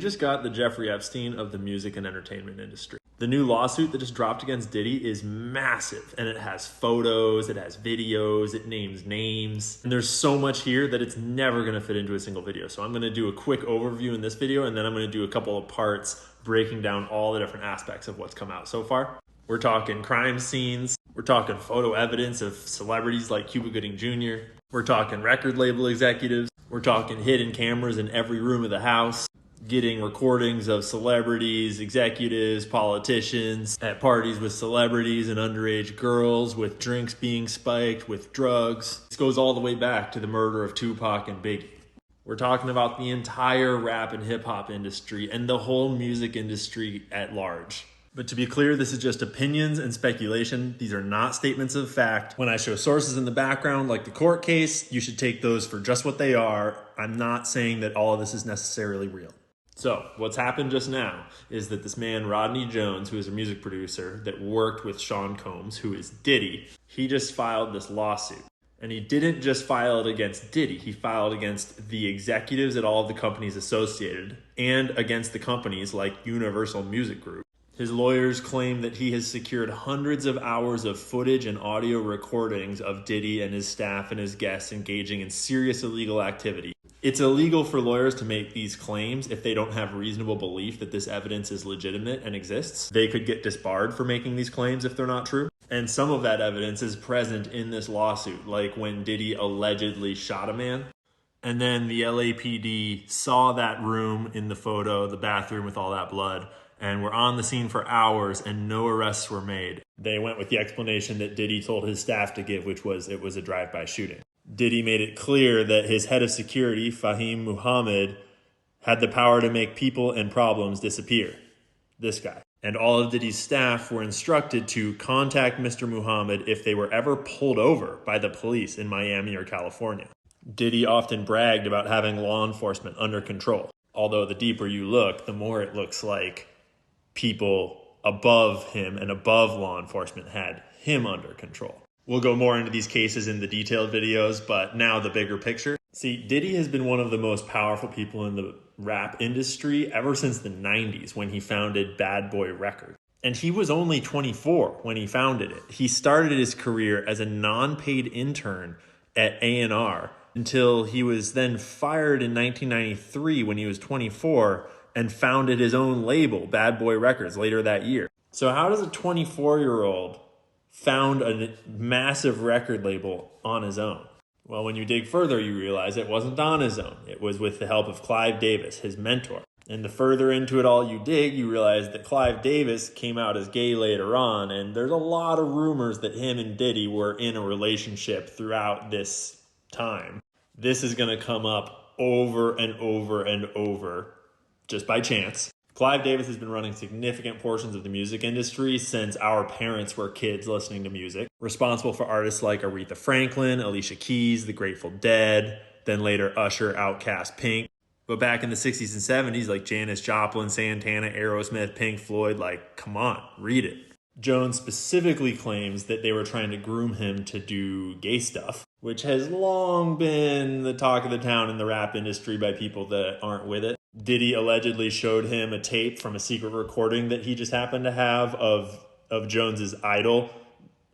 We just got the Jeffrey Epstein of the music and entertainment industry. The new lawsuit that just dropped against Diddy is massive, and it has photos, it has videos, it names names, and there's so much here that it's never gonna fit into a single video. So I'm gonna do a quick overview in this video, and then I'm gonna do a couple of parts breaking down all the different aspects of what's come out so far. We're talking crime scenes, we're talking photo evidence of celebrities like Cuba Gooding Jr., we're talking record label executives, we're talking hidden cameras in every room of the house, getting recordings of celebrities, executives, politicians at parties with celebrities and underage girls, with drinks being spiked, with drugs. This goes all the way back to the murder of Tupac and Biggie. We're talking about the entire rap and hip hop industry and the whole music industry at large. But to be clear, this is just opinions and speculation. These are not statements of fact. When I show sources in the background, like the court case, you should take those for just what they are. I'm not saying that all of this is necessarily real. So what's happened just now is that this man, Rodney Jones, who is a music producer that worked with Sean Combs, who is Diddy, he just filed this lawsuit. And he didn't just file it against Diddy, he filed against the executives at all of the companies associated and against the companies like Universal Music Group. His lawyers claim that he has secured hundreds of hours of footage and audio recordings of Diddy and his staff and his guests engaging in serious illegal activity. It's illegal for lawyers to make these claims if they don't have reasonable belief that this evidence is legitimate and exists. They could get disbarred for making these claims if they're not true. And some of that evidence is present in this lawsuit, like when Diddy allegedly shot a man. And then the LAPD saw that room in the photo, the bathroom with all that blood, and were on the scene for hours and no arrests were made. They went with the explanation that Diddy told his staff to give, which was it was a drive-by shooting. Diddy made it clear that his head of security, Fahim Muhammad, had the power to make people and problems disappear. This guy. And all of Diddy's staff were instructed to contact Mr. Muhammad if they were ever pulled over by the police in Miami or California. Diddy often bragged about having law enforcement under control. Although the deeper you look, the more it looks like people above him and above law enforcement had him under control. We'll go more into these cases in the detailed videos, but now the bigger picture. See, Diddy has been one of the most powerful people in the rap industry ever since the 90s when he founded Bad Boy Records. And he was only 24 when he founded it. He started his career as a non-paid intern at A&R until he was then fired in 1993 when he was 24 and founded his own label, Bad Boy Records, later that year. So how does a 24-year-old found a massive record label on his own? Well, when you dig further, you realize it wasn't on his own. It was with the help of Clive Davis, his mentor. And the further into it all you dig, you realize that Clive Davis came out as gay later on, and there's a lot of rumors that him and Diddy were in a relationship throughout this time. This is going to come up over and over and over, just by chance. Clive Davis has been running significant portions of the music industry since our parents were kids listening to music. Responsible for artists like Aretha Franklin, Alicia Keys, The Grateful Dead, then later Usher, Outkast, Pink. But back in the 60s and 70s, like Janis Joplin, Santana, Aerosmith, Pink Floyd, like, come on, read it. Jones specifically claims that they were trying to groom him to do gay stuff, which has long been the talk of the town in the rap industry by people that aren't with it. Diddy allegedly showed him a tape from a secret recording that he just happened to have of Jones's idol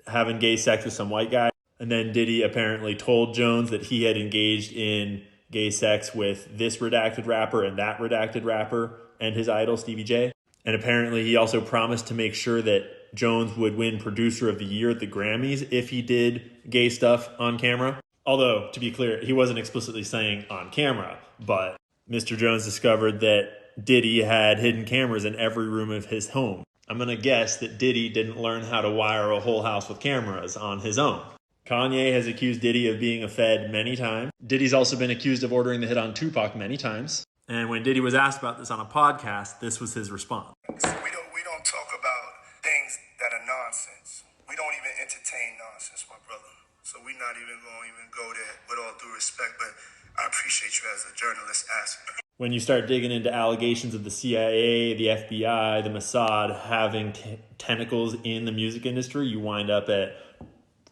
having gay sex with some white guy. And then Diddy apparently told Jones that he had engaged in gay sex with this redacted rapper and that redacted rapper and his idol, Stevie J. And apparently he also promised to make sure that Jones would win Producer of the Year at the Grammys if he did gay stuff on camera. Although, to be clear, he wasn't explicitly saying on camera, but Mr. Jones discovered that Diddy had hidden cameras in every room of his home. I'm going to guess that Diddy didn't learn how to wire a whole house with cameras on his own. Kanye has accused Diddy of being a Fed many times. Diddy's also been accused of ordering the hit on Tupac many times. And when Diddy was asked about this on a podcast, this was his response. We don't talk about things that are nonsense. We don't even entertain nonsense, my brother. So we're not even going to go there with all due respect, but I appreciate you as a journalist asking. When you start digging into allegations of the CIA, the FBI, the Mossad having tentacles in the music industry, you wind up at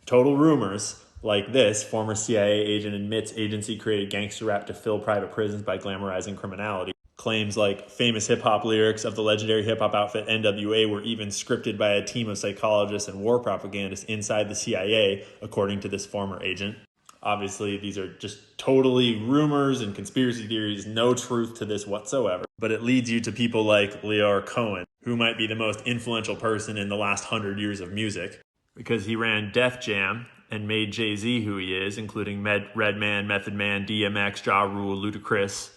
total rumors like this. Former CIA agent admits agency created gangster rap to fill private prisons by glamorizing criminality. Claims like famous hip-hop lyrics of the legendary hip-hop outfit NWA were even scripted by a team of psychologists and war propagandists inside the CIA, according to this former agent. Obviously, these are just totally rumors and conspiracy theories, no truth to this whatsoever. But it leads you to people like Leor Cohen, who might be the most influential person in the last 100 years of music, because he ran Def Jam and made Jay-Z who he is, including Redman, Method Man, DMX, Ja Rule, Ludacris.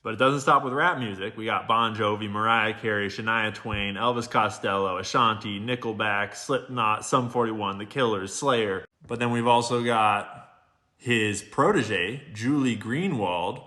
But it doesn't stop with rap music. We got Bon Jovi, Mariah Carey, Shania Twain, Elvis Costello, Ashanti, Nickelback, Slipknot, Sum 41, The Killers, Slayer. But then we've also got his protege, Julie Greenwald,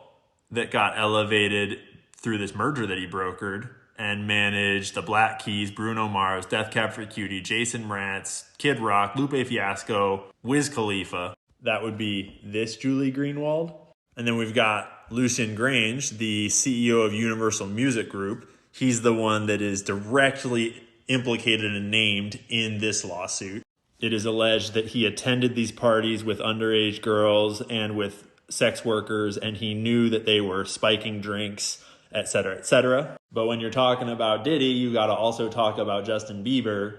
that got elevated through this merger that he brokered and managed the Black Keys, Bruno Mars, Death Cab for Cutie, Jason Mraz, Kid Rock, Lupe Fiasco, Wiz Khalifa. That would be this Julie Greenwald. And then we've got Lucian Grange, the CEO of Universal Music Group. He's the one that is directly implicated and named in this lawsuit. It is alleged that he attended these parties with underage girls and with sex workers, and he knew that they were spiking drinks, etc., etc. But when you're talking about Diddy, you got to also talk about Justin Bieber,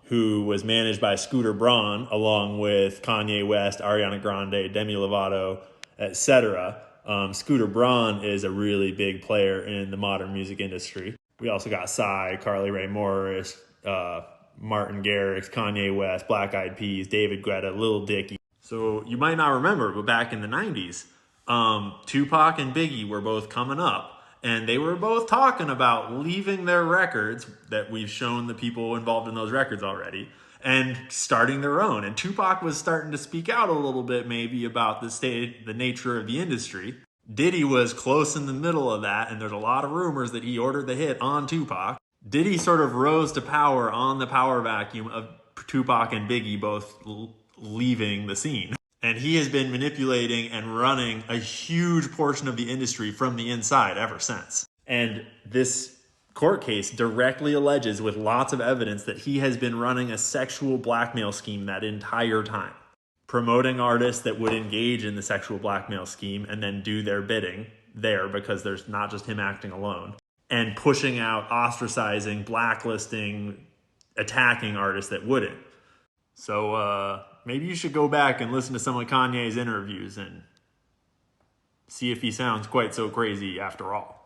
who was managed by Scooter Braun, along with Kanye West, Ariana Grande, Demi Lovato, etc. Scooter Braun is a really big player in the modern music industry. We also got Psy, Carly Rae Morris, Martin Garrix, Kanye West, Black Eyed Peas, David Guetta, Lil Dicky. So you might not remember, but back in the 90s, Tupac and Biggie were both coming up, and they were both talking about leaving their records that we've shown the people involved in those records already and starting their own. And Tupac was starting to speak out a little bit maybe about the nature of the industry. Diddy was close in the middle of that, and there's a lot of rumors that he ordered the hit on Tupac. Diddy sort of rose to power on the power vacuum of Tupac and Biggie both leaving the scene. And he has been manipulating and running a huge portion of the industry from the inside ever since. And this court case directly alleges with lots of evidence that he has been running a sexual blackmail scheme that entire time, promoting artists that would engage in the sexual blackmail scheme and then do their bidding there, because there's not just him acting alone, and pushing out, ostracizing, blacklisting, attacking artists that wouldn't. So maybe you should go back and listen to some of Kanye's interviews and see if he sounds quite so crazy after all.